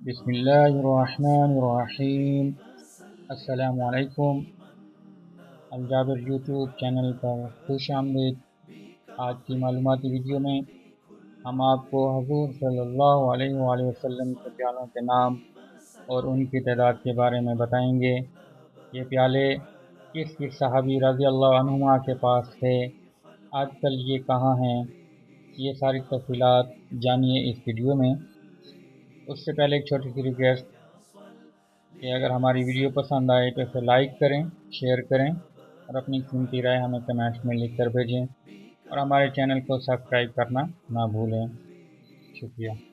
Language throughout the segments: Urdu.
بسم اللہ الرحمن الرحیم۔ السلام علیکم، الجابر یوٹیوب چینل پر خوش آمدید۔ آج کی معلوماتی ویڈیو میں ہم آپ کو حضور صلی اللہ علیہ وآلہ وسلم کے پیالوں کے نام اور ان کی تعداد کے بارے میں بتائیں گے۔ یہ پیالے کس کس صحابی رضی اللہ عنہما کے پاس تھے، آج کل یہ کہاں ہیں، یہ ساری تفصیلات جانیے اس ویڈیو میں۔ اس سے پہلے ایک چھوٹی سی ریکویسٹ کہ اگر ہماری ویڈیو پسند آئے تو اسے لائک کریں، شیئر کریں اور اپنی قیمتی رائے ہمیں کمنٹس میں لکھ کر بھیجیں، اور ہمارے چینل کو سبسکرائب کرنا نہ بھولیں۔ شکریہ۔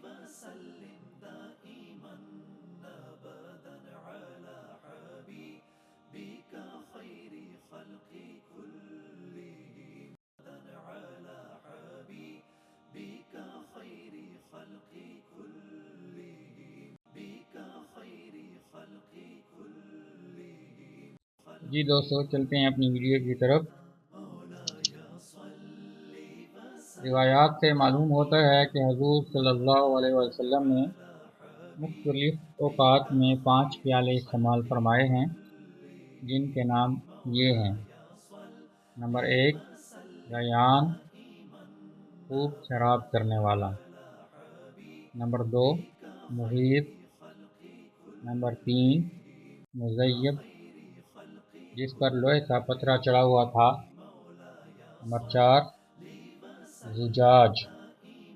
جی دوستو، چلتے ہیں اپنی ویڈیو کی طرف۔ روایات سے معلوم ہوتا ہے کہ حضور صلی اللہ علیہ وسلم نے مختلف اوقات میں 5 پیالے استعمال فرمائے ہیں، جن کے نام یہ ہیں۔ نمبر 1، ریان، خوب شراب کرنے والا۔ نمبر 2، مغیث۔ نمبر 3، مزیب، جس پر لوہے کا پتھرا چڑھا ہوا تھا۔ نمبر 4، زجاج،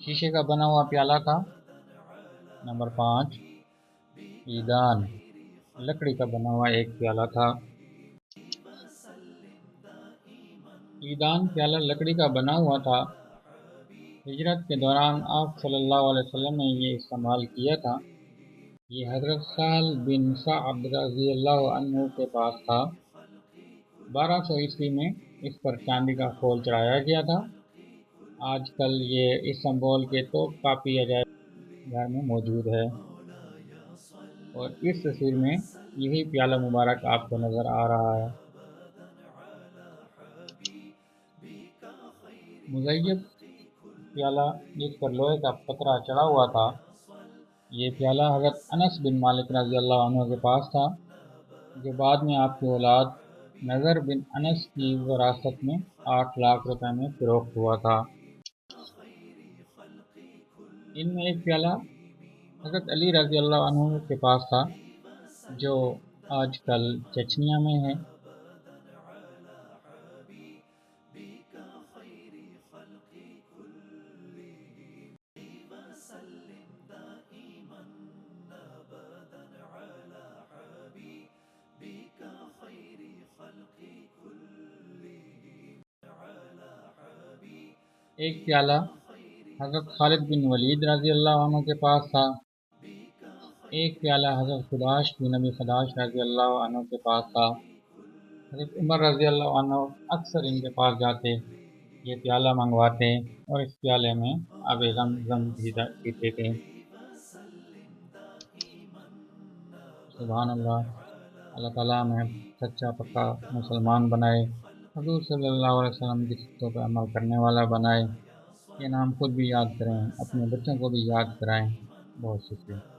شیشے کا بنا ہوا پیالہ تھا۔ نمبر 5، عیدان، لکڑی کا بنا ہوا ایک پیالہ تھا۔ عیدان پیالہ لکڑی کا بنا ہوا تھا۔ ہجرت کے دوران آپ صلی اللہ علیہ وسلم نے یہ استعمال کیا تھا۔ یہ حضرت سہل بن سعد رضی اللہ عنہ کے پاس تھا۔ 1200 عیسوی میں اس پر چاندی کا خول چڑھایا گیا تھا۔ آج کل یہ استنبول کے توپ کاپی عجائب گھر میں موجود ہے، اور اس تصویر میں یہی پیالہ مبارک آپ کو نظر آ رہا ہے۔ مزیب پیالہ، جس پر لوہے کا پتھرا چڑھا ہوا تھا، یہ پیالہ حضرت انس بن مالک رضی اللہ عنہ کے پاس تھا، جو بعد میں آپ کی اولاد نضر بن انس کی وراثت میں 8 لاکھ روپے میں فروخت ہوا تھا۔ ان میں ایک پیالہ حضرت علی رضی اللہ عنہ کے پاس تھا، جو آج کل چچنیا میں ہے۔ ایک پیالہ حضرت خالد بن ولید رضی اللہ عنہ کے پاس تھا۔ ایک پیالہ حضرت خداش بن نبی خداش رضی اللہ عنہ کے پاس تھا۔ حضرت عمر رضی اللہ عنہ اکثر ان کے پاس جاتے، یہ پیالہ منگواتے اور اس پیالے میں آب زمزم پیتے تھے۔ سبحان اللہ، اللہ تعالیٰ میں سچا پکا مسلمان بنائے، حضور صلی اللہ علیہ وسلم کی سنتوں پر عمل کرنے والا بنائے۔ یہ نام خود بھی یاد کریں، اپنے بچوں کو بھی یاد کرائیں۔ بہت شکریہ۔